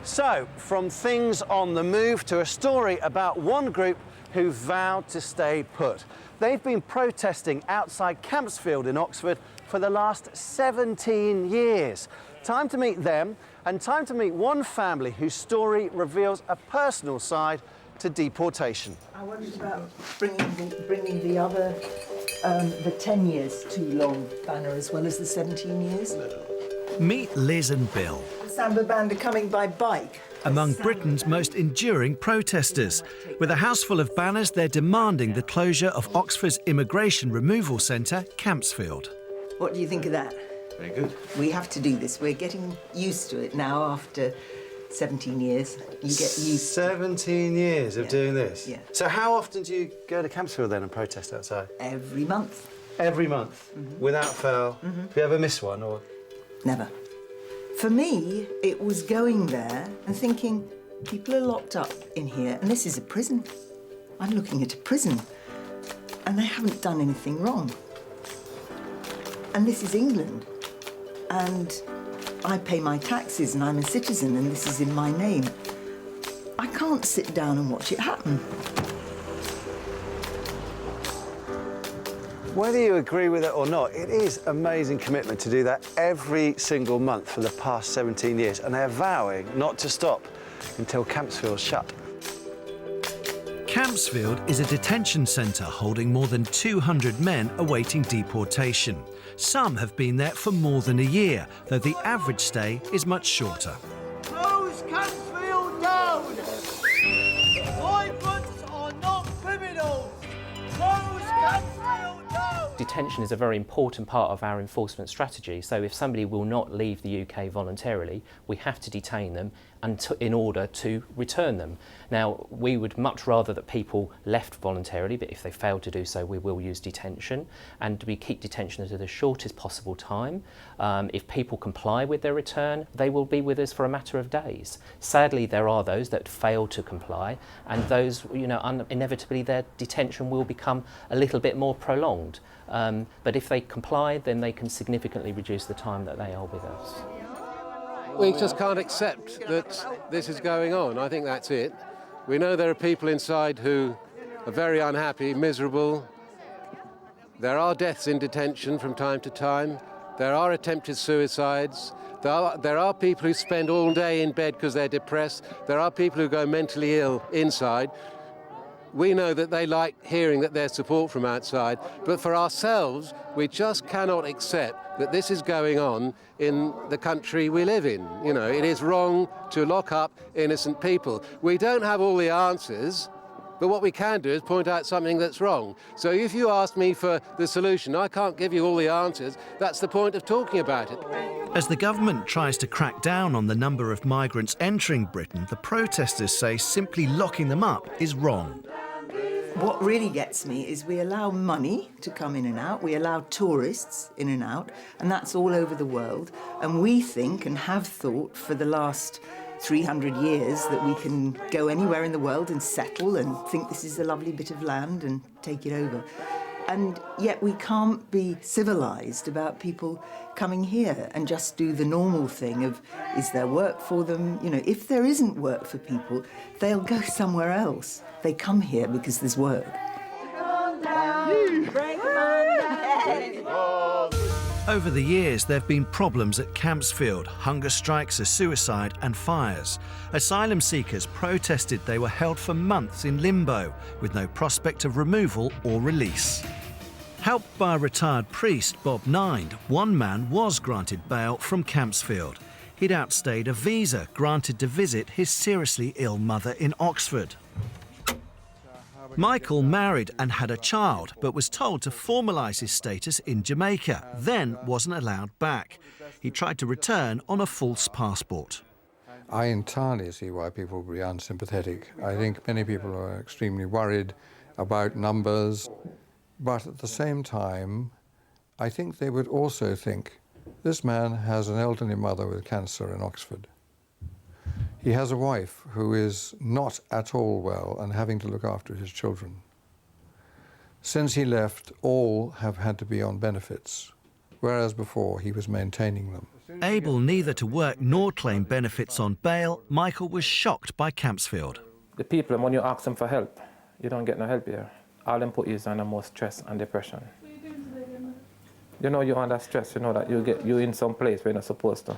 So, from things on the move to a story about one group who vowed to stay put. They've been protesting outside Campsfield in Oxford for the last 17 years. Time to meet them, and time to meet one family whose story reveals a personal side to deportation. I wondered about bringing the other, the 10 years too long banner as well as the 17 years. Meet Liz and Bill. The Samba band are coming by bike. Among Britain's most enduring protesters. With a house full of banners, they're demanding the closure of Oxford's immigration removal centre, Campsfield. What do you think of that? Very good. We have to do this. We're getting used to it now after 17 years. You get used 17 years of doing this? Yeah. So how often do you go to Campsfield then and protest outside? Every month. Every month? Without fail? Have you ever missed one? Or? Never. For me, it was going there and thinking, people are locked up in here, and this is a prison. I'm looking at a prison, and they haven't done anything wrong. And this is England, and I pay my taxes, and I'm a citizen, and this is in my name. I can't sit down and watch it happen. Whether you agree with it or not, it is amazing commitment to do that every single month for the past 17 years, and they're vowing not to stop until Campsfield's shut. Campsfield is a detention centre holding more than 200 men awaiting deportation. Some have been there for more than a year, though the average stay is much shorter. Close Campsfield down! Migrants are not criminals! Close Campsfield down! Detention is a very important part of our enforcement strategy, so if somebody will not leave the UK voluntarily, we have to detain them in order to return them. Now, we would much rather that people left voluntarily, but if they fail to do so, we will use detention, and we keep detention to the shortest possible time. If people comply with their return, they will be with us for a matter of days. Sadly, there are those that fail to comply, and those, inevitably their detention will become a little bit more prolonged. But if they comply, then they can significantly reduce the time that they are with us. We just can't accept that this is going on. I think that's it. We know there are people inside who are very unhappy, miserable. There are deaths in detention from time to time. There are attempted suicides. There are people who spend all day in bed because they're depressed. There are people who go mentally ill inside. We know that they like hearing that there's support from outside, but for ourselves, we just cannot accept that this is going on in the country we live in. It is wrong to lock up innocent people. We don't have all the answers, but what we can do is point out something that's wrong. So if you ask me for the solution, I can't give you all the answers. That's the point of talking about it. As the government tries to crack down on the number of migrants entering Britain, the protesters say simply locking them up is wrong. What really gets me is we allow money to come in and out, we allow tourists in and out, and that's all over the world. And we think and have thought for the last 300 years that we can go anywhere in the world and settle and think this is a lovely bit of land and take it over. And yet we can't be civilised about people coming here and just do the normal thing of, is there work for them? If there isn't work for people, they'll go somewhere else. They come here because there's work. Over the years, there have been problems at Campsfield, hunger strikes, a suicide and fires. Asylum seekers protested they were held for months in limbo, with no prospect of removal or release. Helped by a retired priest, Bob Ninde, one man was granted bail from Campsfield. He'd outstayed a visa granted to visit his seriously ill mother in Oxford. Michael married and had a child, but was told to formalise his status in Jamaica, then wasn't allowed back. He tried to return on a false passport. I entirely see why people would be unsympathetic. I think many people are extremely worried about numbers, but at the same time, I think they would also think, this man has an elderly mother with cancer in Oxford. He has a wife who is not at all well and having to look after his children. Since he left, all have had to be on benefits, whereas before he was maintaining them. Able neither to work nor claim benefits on bail, Michael was shocked by Campsfield. The people, when you ask them for help, you don't get no help here. All them put you is under more stress and depression. You know you're under stress, you know that you're in some place where you're not supposed to.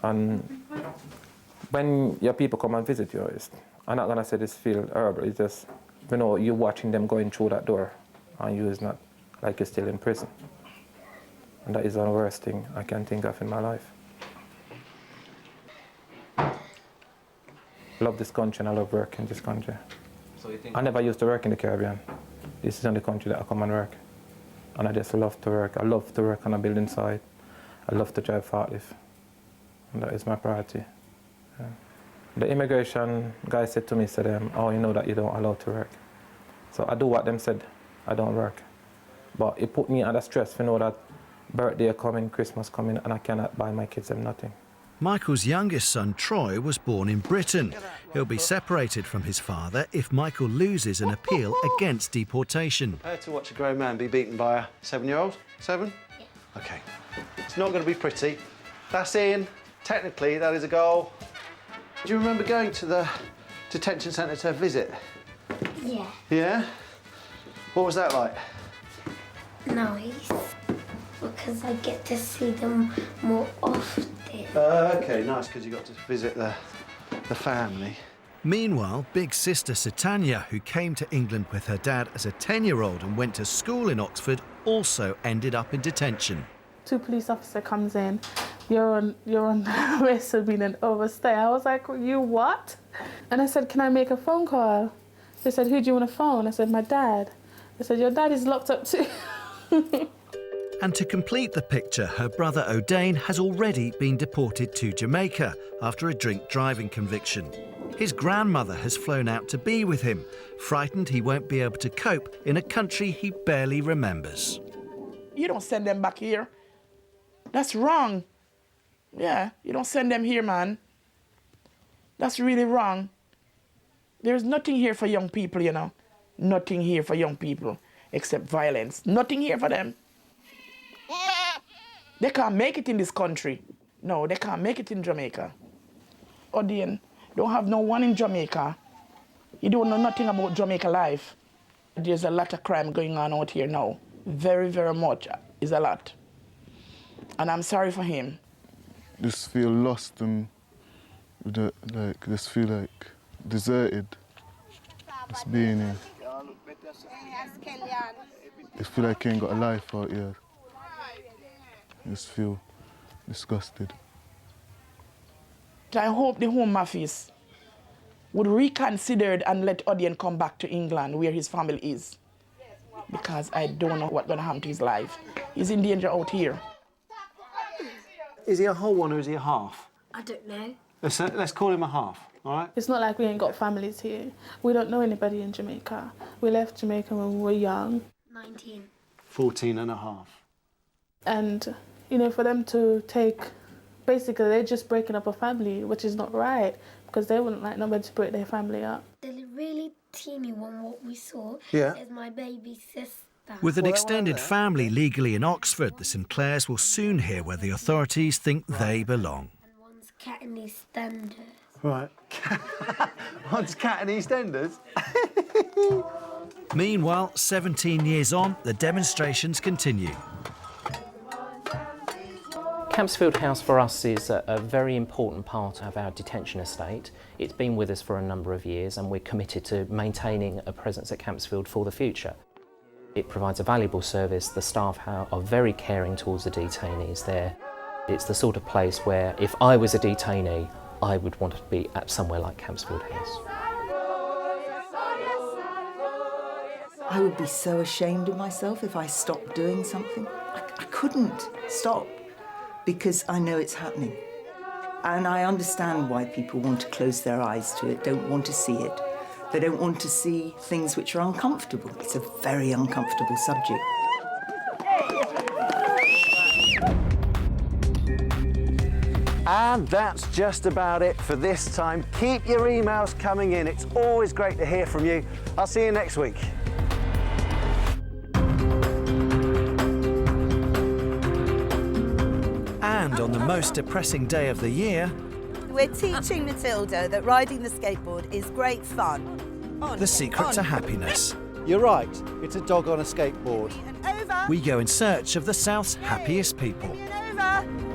And when your people come and visit you, I'm not gonna say this feel horrible, it's just, you know, you're watching them going through that door and you is not like you're still in prison. And that is the worst thing I can think of in my life. I love this country and I love working in this country. So I never used to work in the Caribbean. This is the only country that I come and work. And I just love to work. I love to work on a building site. I love to drive forklift. And that is my priority. Yeah. The immigration guy said to me, oh, you know that you don't allow to work. So I do what them said, I don't work. But it put me under stress to know that birthday coming, Christmas coming, and I cannot buy my kids them nothing. Michael's youngest son, Troy, was born in Britain. He'll be separated from his father if Michael loses an appeal against deportation. To watch a grown man be beaten by a 7-year-old? 7? Yeah. OK. It's not going to be pretty. That's in. Technically, that is a goal. Do you remember going to the detention centre to visit? Yeah. Yeah? What was that like? Nice. Because I get to see them more often. OK, nice, because you got to visit the family. Meanwhile, big sister Satania, who came to England with her dad as a 10-year-old and went to school in Oxford, also ended up in detention. 2 police officer comes in, you're on arrest for being an overstay. I was like, you what? And I said, can I make a phone call? They said, who do you want to phone? I said, my dad. They said, your dad is locked up too. And to complete the picture, her brother O'Dane has already been deported to Jamaica after a drink driving conviction. His grandmother has flown out to be with him, frightened he won't be able to cope in a country he barely remembers. You don't send them back here. That's wrong. Yeah, you don't send them here, man. That's really wrong. There's nothing here for young people, you know. Nothing here for young people except violence. Nothing here for them. They can't make it in this country. No, they can't make it in Jamaica. Odian, don't have no one in Jamaica. You don't know nothing about Jamaica life. There's a lot of crime going on out here now. Very, very much is a lot. And I'm sorry for him. Just feel lost and just feel like deserted. Just being here. I feel like I ain't got a life out here. I just feel disgusted. I hope the Home Office would reconsider and let Odian come back to England where his family is. Because I don't know what's going to happen to his life. He's in danger out here. Is he a whole one or is he a half? I don't know. Let's call him a half, all right? It's not like we ain't got families here. We don't know anybody in Jamaica. We left Jamaica when we were young. 19. 14 and a half. And, you know, for them to take... Basically, they're just breaking up a family, which is not right, because they wouldn't like nobody to break their family up. The really teeny one, what we saw, is my baby sister. With an extended family legally in Oxford, the Sinclairs will soon hear where the authorities think they belong. And one's cat in EastEnders. Right. One's cat in EastEnders? Meanwhile, 17 years on, the demonstrations continue. Campsfield House for us is a very important part of our detention estate. It's been with us for a number of years and we're committed to maintaining a presence at Campsfield for the future. It provides a valuable service. The staff are very caring towards the detainees there. It's the sort of place where if I was a detainee, I would want to be at somewhere like Campsfield House. I would be so ashamed of myself if I stopped doing something. I couldn't stop. Because I know it's happening. And I understand why people want to close their eyes to it, don't want to see it. They don't want to see things which are uncomfortable. It's a very uncomfortable subject. And that's just about it for this time. Keep your emails coming in. It's always great to hear from you. I'll see you next week. And on the most depressing day of the year, we're teaching Matilda that riding the skateboard is great fun. the secret to happiness. You're right, it's a dog on a skateboard. Over. We go in search of the South's happiest people. Over.